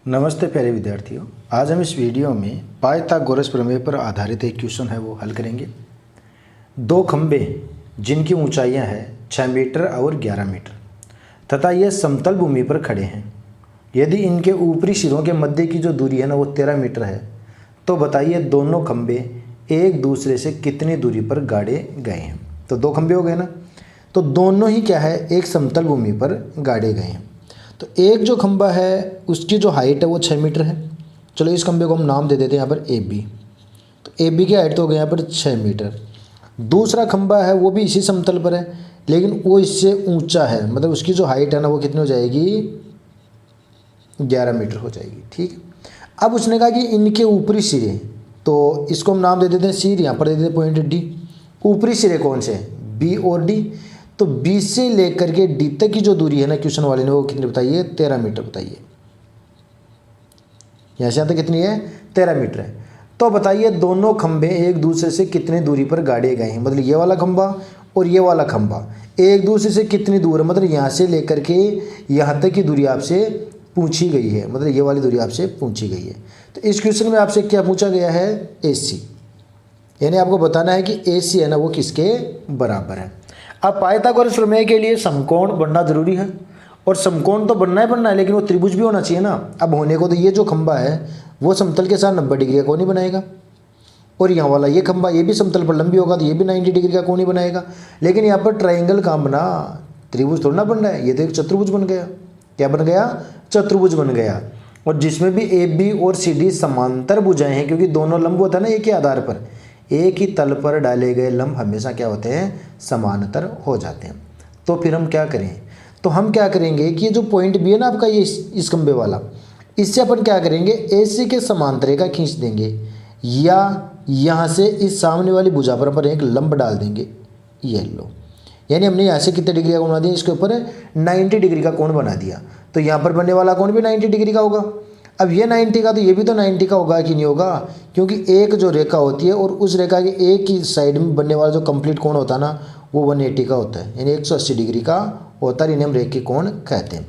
नमस्ते प्यारे विद्यार्थियों। आज हम इस वीडियो में पाइथागोरस प्रमेय पर आधारित एक क्वेश्चन है वो हल करेंगे। दो खंभे जिनकी ऊंचाइयां हैं 6 मीटर और 11 मीटर तथा ये समतल भूमि पर खड़े हैं। यदि इनके ऊपरी सिरों के मध्य की जो दूरी है ना वो 13 मीटर है, तो बताइए दोनों खंभे एक दूसरे से कितनी दूरी पर गाड़े गए हैं। तो दो खंभे हो गए ना, तो दोनों ही क्या है, एक समतल भूमि पर गाड़े गए हैं। तो एक जो खंभा है उसकी जो हाइट है वो 6 मीटर है। चलो इस खंभे को हम नाम दे देते हैं यहाँ पर ए बी। तो ए बी की हाइट तो हो गई यहाँ पर 6 मीटर। दूसरा खंभा है वो भी इसी समतल पर है, लेकिन वो इससे ऊंचा है, मतलब उसकी जो हाइट है ना वो कितनी हो जाएगी, 11 मीटर हो जाएगी। ठीक है। अब उसने कहा कि इनके ऊपरी सिरे, तो इसको हम नाम दे देते हैं सिर, यहाँ पर दे देते हैं पॉइंट डी। ऊपरी सिरे कौन से हैं, बी और डी। तो बी से लेकर के डी तक की जो दूरी है ना क्वेश्चन वाले ने वो कितनी बताइए, 13 मीटर बताइए। यहाँ से यहाँ तक कितनी है, 13 मीटर है। तो बताइए दोनों खंभे एक दूसरे से कितनी दूरी पर गाड़े गए हैं, मतलब ये वाला खंभा और ये वाला खंभा एक दूसरे से कितनी दूर है, मतलब यहाँ से लेकर के यहाँ तक की दूरी आपसे पूछी गई है, मतलब ये वाली दूरी आपसे पूछी गई है। तो इस क्वेश्चन में आपसे क्या पूछा गया है, AC, यानी आपको बताना है कि AC है ना वो किसके बराबर है। अब पाइथागोरस प्रमेय के लिए समकोण बनना जरूरी है, और समकोण तो बनना है, लेकिन वो त्रिभुज भी होना चाहिए ना। अब होने को तो ये जो खंभा है वो समतल के साथ 90 डिग्री का कोण ही बनाएगा, और यहाँ वाला ये खंभा ये भी समतल पर लंबी होगा तो ये भी 90 डिग्री का कोण ही बनाएगा। लेकिन यहाँ पर ट्राइंगल कहाँ बना, त्रिभुज थोड़ा ना बन रहा है, ये तो एक चतुर्भुज बन गया। क्या बन गया, चतुर्भुज बन गया। और जिसमें भी AB और CD समांतर भुजाएं हैं, क्योंकि दोनों लंब होता है ना एक ही आधार पर, एक ही तल पर डाले गए लंब हमेशा क्या होते हैं, समांतर हो जाते हैं। तो फिर हम क्या करें, तो हम क्या करेंगे कि ये जो पॉइंट B है ना आपका, ये इस खंबे वाला, इससे अपन क्या करेंगे, AC के समांतर रेखा खींच देंगे, या यहाँ से इस सामने वाली भुजा पर अपन एक लंब डाल देंगे, ये लो। यानी हमने यहाँ से कितने डिग्री का कोण बना दिया, इसके ऊपर 90 डिग्री का कोण बना दिया। तो यहाँ पर बनने वाला कोण भी 90 डिग्री का होगा। अब ये 90 का तो ये भी तो 90 का होगा कि नहीं होगा, क्योंकि एक जो रेखा होती है और उस रेखा के एक ही साइड में बनने वाला जो कंप्लीट कोण होता है ना वो 180 का होता है, यानी 180 डिग्री का होता है। इन्हें हम रेखीय कोण कहते हैं।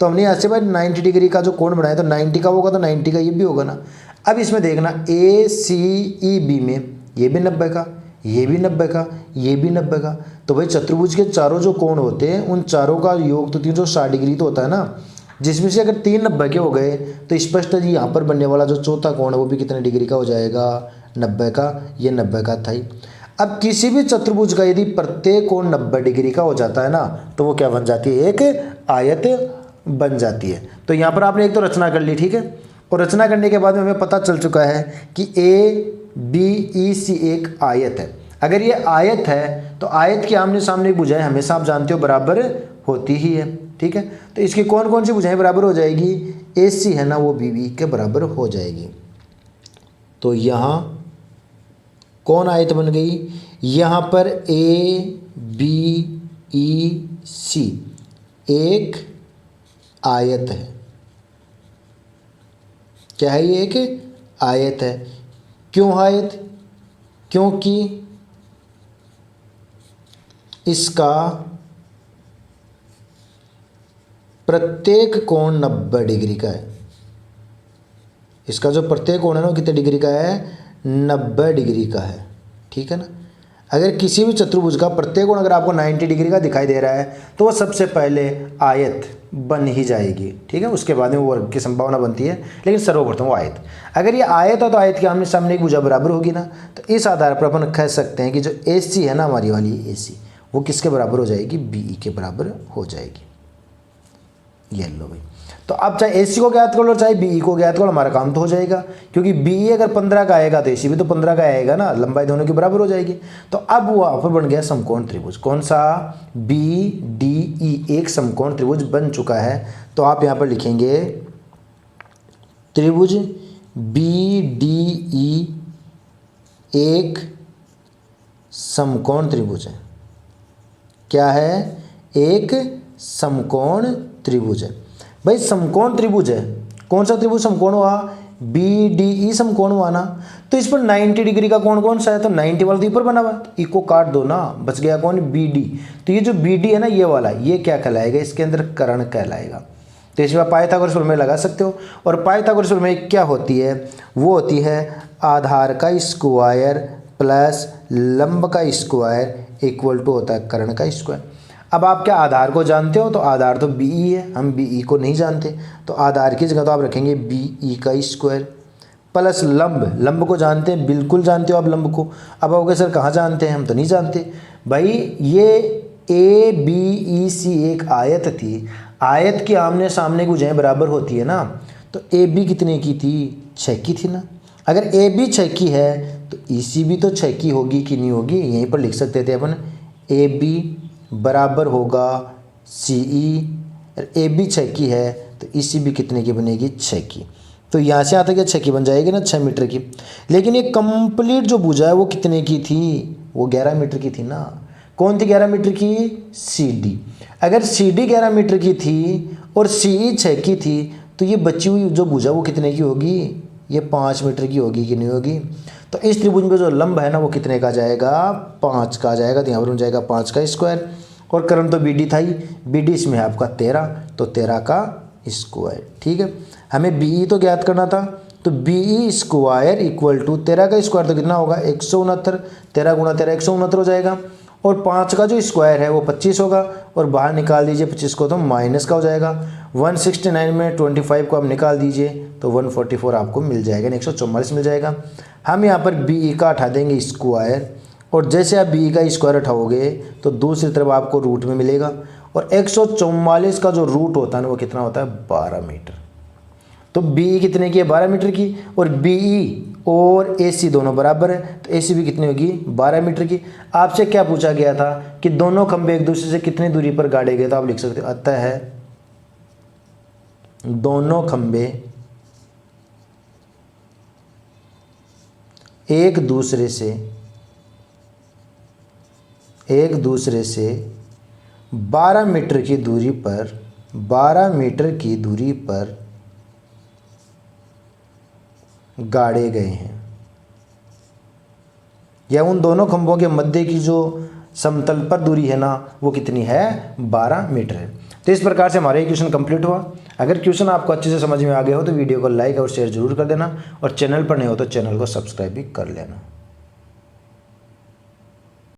तो हमने यहाँ से भाई 90 डिग्री का जो कोण बनाया तो 90 का होगा, तो 90 का ये भी होगा ना। अब इसमें देखना ACEB में ये भी 90 का, ये भी 90 का, ये भी 90 का। तो भाई चतुर्भुज के चारों जो कोण होते हैं उन चारों का योग तो 360 डिग्री तो होता है ना, जिसमें से अगर 3 90 के हो गए तो स्पष्ट है जी यहाँ पर बनने वाला जो चौथा कोण है वो भी कितने डिग्री का हो जाएगा, 90 का। ये 90 का था ही। अब किसी भी चतुर्भुज का यदि प्रत्येक कोण 90 डिग्री का हो जाता है ना तो वो क्या बन जाती है, एक आयत बन जाती है। तो यहाँ पर आपने एक तो रचना कर ली, ठीक है। और रचना करने के बाद में हमें पता चल चुका है कि ABEC एक आयत है। अगर ये आयत है तो आयत की आमने सामने भुजाएं हमेशा आप जानते हो बराबर होती ही है, ठीक है। तो इसकी कौन कौन सी भुजाएं बराबर हो जाएगी, AC है ना वो BB के बराबर हो जाएगी। तो यहाँ कौन आयत बन गई, यहाँ पर ABEC एक आयत है। क्या है, ये एक आयत है। क्यों आयत, क्योंकि इसका प्रत्येक कोण 90 डिग्री का है। इसका जो प्रत्येक कोण है ना वो कितने डिग्री का है, 90 डिग्री का है, ठीक है ना। अगर किसी भी चतुर्भुज का प्रत्येक कोण अगर आपको 90 डिग्री का दिखाई दे रहा है तो वो सबसे पहले आयत बन ही जाएगी, ठीक है। उसके बाद में वो वर्ग की संभावना बनती है, लेकिन सर्वप्रथम वो आयत। अगर ये आयत है तो आयत के आमने सामने एक भुजा बराबर होगी ना। तो इस आधार पर अपन कह सकते हैं कि जो AC है ना हमारी वाली AC वो किसके बराबर हो जाएगी, BE के बराबर हो जाएगी। ये लो भाई। तो अब चाहे AC को ज्ञात कर लो चाहे BE को ज्ञात करो, हमारा काम तो हो जाएगा, क्योंकि BE अगर 15 का आएगा तो AC भी तो 15 का आएगा ना, लंबाई दोनों की बराबर हो जाएगी। तो अब वो वहाँ पर बन गया समकोण त्रिभुज। कौन सा, BDE एक समकोण त्रिभुज बन चुका है। तो आप यहाँ पर लिखेंगे त्रिभुज BDE एक समकोण त्रिभुज है। क्या है, एक समकोण त्रिभुज है। भाई समकोण त्रिभुज है, कौन सा त्रिभुज समकोण हुआ, BDE समकोण हुआ ना। तो इस पर 90 डिग्री का कोण कौन सा है, तो 90 वाला तो ऊपर बना हुआ, तो इको काट दो ना, बच गया कौन, BD। तो ये जो BD है ना ये वाला, ये क्या कहलाएगा, इसके अंदर कर्ण कहलाएगा। तो इसमें आप पाइथागोरस प्रमेय लगा सकते हो। और पाइथागोरस प्रमेय क्या होती है, वो होती है आधार का स्क्वायर प्लस लंब का स्क्वायर इक्वल टू होता है कर्ण का स्क्वायर। अब आप क्या आधार को जानते हो, तो आधार तो बी ई है, हम बी ई को नहीं जानते, तो आधार की जगह तो आप रखेंगे बी ई का स्क्वायर प्लस लंब को जानते हैं, बिल्कुल जानते हो आप लंब को। अब आओगे सर कहाँ जानते हैं, हम तो नहीं जानते भाई। ये ए बी ई सी एक आयत थी, आयत की आमने सामने की भुजाएं बराबर होती है ना, तो ए बी कितने की थी, 6 की थी ना। अगर ए बी 6 की है तो ई सी भी तो 6 की होगी कि नहीं होगी, यहीं पर लिख सकते थे अपन ए बी बराबर होगा सी ई। ए बी 6 की है तो ई सी भी कितने की बनेगी, 6 की। तो यहाँ से आता क्या 6 की बन जाएगी ना, 6 मीटर की। लेकिन ये कंप्लीट जो भुजा है वो कितने की थी, वो 11 मीटर की थी ना। कौन थी 11 मीटर की, सी डी। अगर सी डी 11 मीटर की थी और सी ई 6 की थी, तो ये बची हुई जो भुजा वो कितने की होगी, ये 5 मीटर की होगी कि नहीं होगी। तो इस त्रिभुज में जो लंब है ना वो कितने का जाएगा, 5 का जाएगा। तो यहाँ पर बन जाएगा 5 का स्क्वायर। और कर्ण तो बी डी था ही, बी डी इसमें है आपका 13, तो 13 का स्क्वायर। ठीक है, हमें बी ई तो ज्ञात करना था, तो B E square equal to 13 का स्क्वायर तो कितना होगा 169, 13 गुणा 13 169 हो जाएगा। और 5 का जो स्क्वायर है वो 25 होगा, और बाहर निकाल दीजिए 25 को तो माइनस का हो जाएगा। 169 में 25 को आप निकाल दीजिए तो 144 आपको मिल जाएगा, 144 मिल जाएगा। हम यहाँ पर बी ई का उठा देंगे स्क्वायर, और जैसे आप बी ई का स्क्वायर उठाओगे तो दूसरी तरफ आपको रूट में मिलेगा। और 144 का जो रूट होता है ना वो कितना होता है, 12 मीटर। तो बी ई कितने की है, 12 मीटर की। और बी ई और ए सी दोनों बराबर है, तो ए सी भी कितनी होगी, 12 मीटर की। आपसे क्या पूछा गया था कि दोनों खंभे एक दूसरे से कितनी दूरी पर गाड़े गए, तो आप लिख सकते हो अतः है दोनों खंभे एक दूसरे से 12 मीटर की दूरी पर 12 मीटर की दूरी पर गाड़े गए हैं, या उन दोनों खंभों के मध्य की जो समतल पर दूरी है ना वो कितनी है, 12 मीटर है। तो इस प्रकार से हमारा ये क्वेश्चन कंप्लीट हुआ। अगर क्वेश्चन आपको अच्छे से समझ में आ गया हो तो वीडियो को लाइक और शेयर जरूर कर देना, और चैनल पर नहीं हो तो चैनल को सब्सक्राइब भी कर लेना।